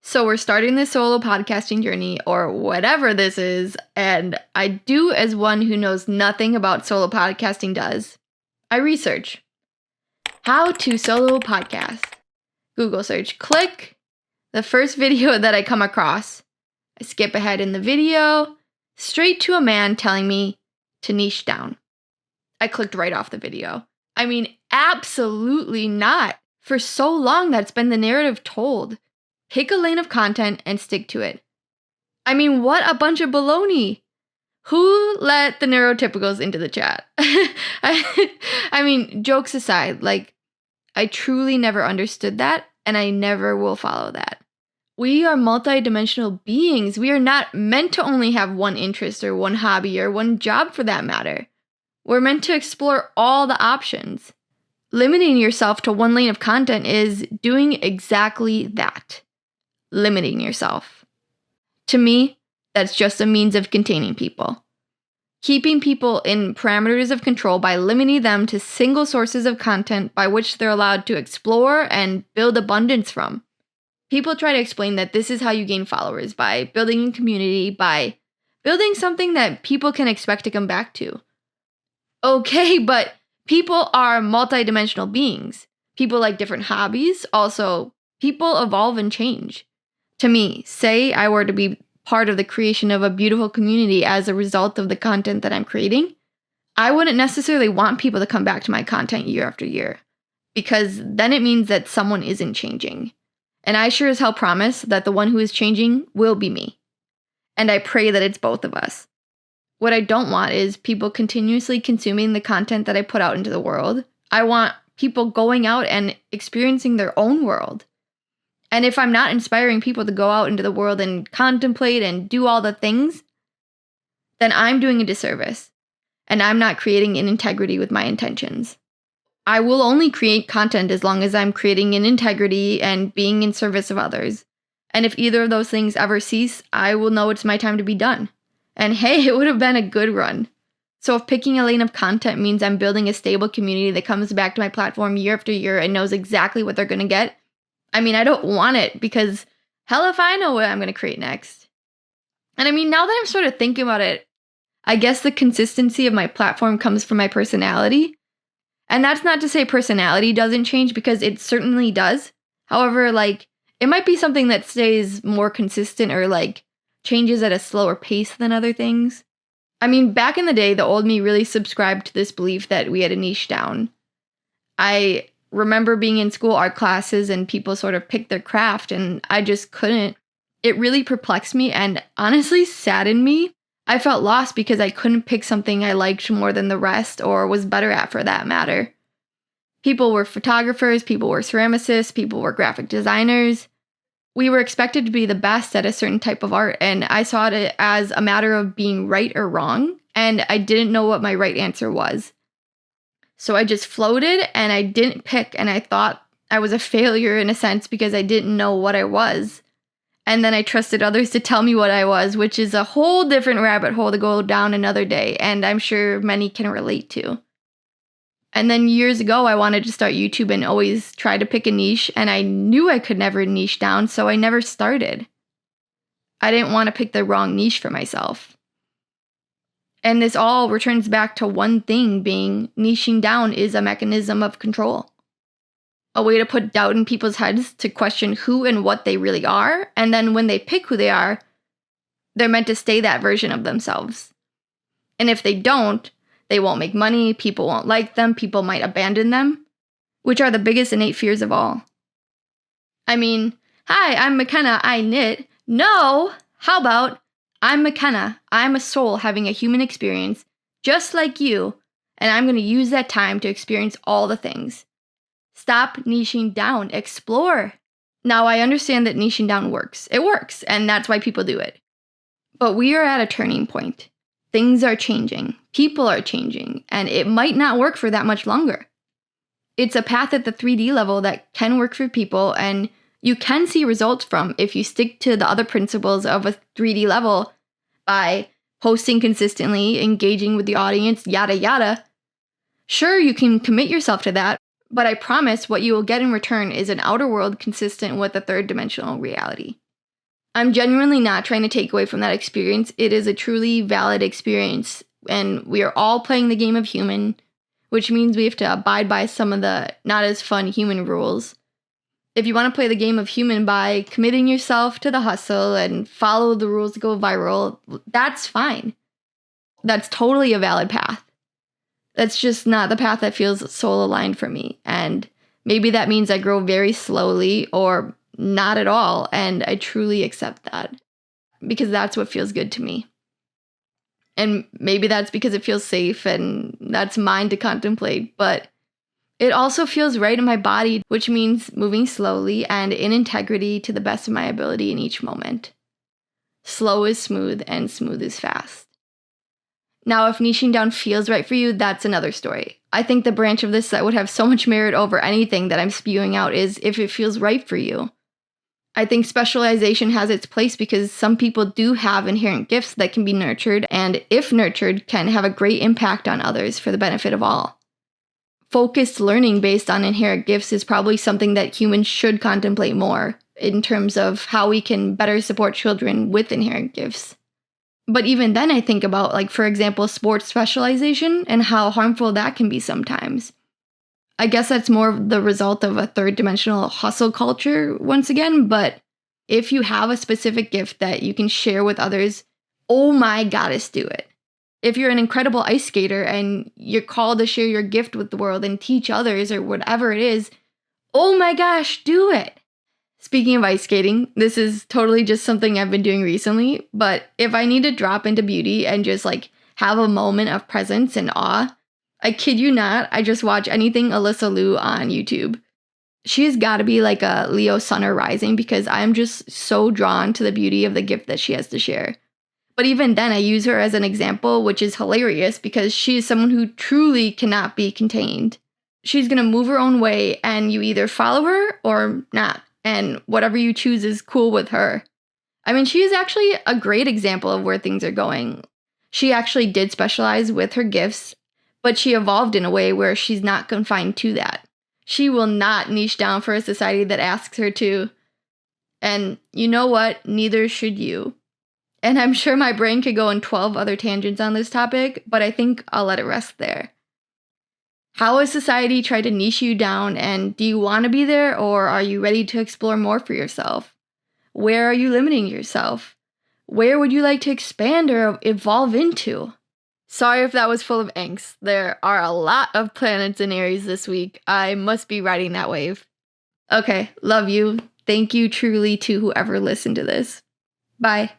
So we're starting this solo podcasting journey or whatever this is, and I do as one who knows nothing about solo podcasting does. I research. How to solo podcast. Google search, click the first video that I come across. I skip ahead in the video, straight to a man telling me to niche down. I clicked right off the video. I mean, absolutely not. For so long, that's been the narrative told. Pick a lane of content and stick to it. I mean, what a bunch of baloney. Who let the neurotypicals into the chat? I mean, jokes aside, I truly never understood that, and I never will follow that. We are multidimensional beings. We are not meant to only have one interest or one hobby or one job for that matter. We're meant to explore all the options. Limiting yourself to one lane of content is doing exactly that. Limiting yourself. To me, that's just a means of containing people. Keeping people in parameters of control by limiting them to single sources of content by which they're allowed to explore and build abundance from. People try to explain that this is how you gain followers, by building a community, by building something that people can expect to come back to. Okay, but people are multidimensional beings. People like different hobbies. Also, people evolve and change. To me, say I were to be part of the creation of a beautiful community as a result of the content that I'm creating, I wouldn't necessarily want people to come back to my content year after year, because then it means that someone isn't changing. And I sure as hell promise that the one who is changing will be me. And I pray that it's both of us. What I don't want is people continuously consuming the content that I put out into the world. I want people going out and experiencing their own world. And if I'm not inspiring people to go out into the world and contemplate and do all the things, then I'm doing a disservice. And I'm not creating an integrity with my intentions. I will only create content as long as I'm creating an integrity and being in service of others. And if either of those things ever cease, I will know it's my time to be done. And hey, it would have been a good run. So if picking a lane of content means I'm building a stable community that comes back to my platform year after year and knows exactly what they're going to get, I mean, I don't want it, because hell if I know what I'm going to create next. And I mean, now that I'm sort of thinking about it, I guess the consistency of my platform comes from my personality. And that's not to say personality doesn't change, because it certainly does. However, it might be something that stays more consistent or changes at a slower pace than other things. I mean, back in the day, the old me really subscribed to this belief that we had to niche down. I remember being in school art classes and people sort of picked their craft, and I just couldn't. It really perplexed me and honestly saddened me. I felt lost because I couldn't pick something I liked more than the rest or was better at, for that matter. People were photographers, people were ceramicists, people were graphic designers. We were expected to be the best at a certain type of art, and I saw it as a matter of being right or wrong, and I didn't know what my right answer was. So I just floated and I didn't pick, and I thought I was a failure in a sense because I didn't know what I was. And then I trusted others to tell me what I was, which is a whole different rabbit hole to go down another day, and I'm sure many can relate to. And then years ago, I wanted to start YouTube and always try to pick a niche, and I knew I could never niche down, so I never started. I didn't want to pick the wrong niche for myself. And this all returns back to one thing being niching down is a mechanism of control. A way to put doubt in people's heads to question who and what they really are, and then when they pick who they are, they're meant to stay that version of themselves. And if they don't, they won't make money, people won't like them, people might abandon them, which are the biggest innate fears of all. I mean, hi, I'm McKenna, I knit. No! How about, I'm McKenna, I'm a soul having a human experience, just like you, and I'm going to use that time to experience all the things. Stop niching down, explore. Now, I understand that niching down works. It works, and that's why people do it. But we are at a turning point. Things are changing, people are changing, and it might not work for that much longer. It's a path at the 3D level that can work for people, and you can see results from if you stick to the other principles of a 3D level by posting consistently, engaging with the audience, yada yada. Sure, you can commit yourself to that, but I promise what you will get in return is an outer world consistent with a third dimensional reality. I'm genuinely not trying to take away from that experience. It is a truly valid experience, and we are all playing the game of human, which means we have to abide by some of the not as fun human rules. If you want to play the game of human by committing yourself to the hustle and follow the rules to go viral, that's fine. That's totally a valid path. That's just not the path that feels soul aligned for me. And maybe that means I grow very slowly or not at all. And I truly accept that because that's what feels good to me. And maybe that's because it feels safe and that's mine to contemplate. But it also feels right in my body, which means moving slowly and in integrity to the best of my ability in each moment. Slow is smooth and smooth is fast. Now, if niching down feels right for you, that's another story. I think the branch of this that would have so much merit over anything that I'm spewing out is if it feels right for you. I think specialization has its place because some people do have inherent gifts that can be nurtured, and if nurtured, can have a great impact on others for the benefit of all. Focused learning based on inherent gifts is probably something that humans should contemplate more in terms of how we can better support children with inherent gifts. But even then, I think about, like, for example, sports specialization and how harmful that can be sometimes. I guess that's more the result of a third-dimensional hustle culture, once again, but if you have a specific gift that you can share with others, oh my goddess, do it. If you're an incredible ice skater and you're called to share your gift with the world and teach others or whatever it is, oh my gosh, do it. Speaking of ice skating, this is totally just something I've been doing recently, but if I need to drop into beauty and just like have a moment of presence and awe, I kid you not, I just watch anything Alyssa Liu on YouTube. She's got to be like a Leo sun or rising because I'm just so drawn to the beauty of the gift that she has to share. But even then, I use her as an example, which is hilarious because she is someone who truly cannot be contained. She's going to move her own way, and you either follow her or not. And whatever you choose is cool with her. I mean, she is actually a great example of where things are going. She actually did specialize with her gifts, but she evolved in a way where she's not confined to that. She will not niche down for a society that asks her to. And you know what? Neither should you. And I'm sure my brain could go on 12 other tangents on this topic, but I think I'll let it rest there. How has society tried to niche you down, and do you want to be there, or are you ready to explore more for yourself? Where are you limiting yourself? Where would you like to expand or evolve into? Sorry if that was full of angst. There are a lot of planets in Aries this week. I must be riding that wave. Okay, love you. Thank you truly to whoever listened to this. Bye.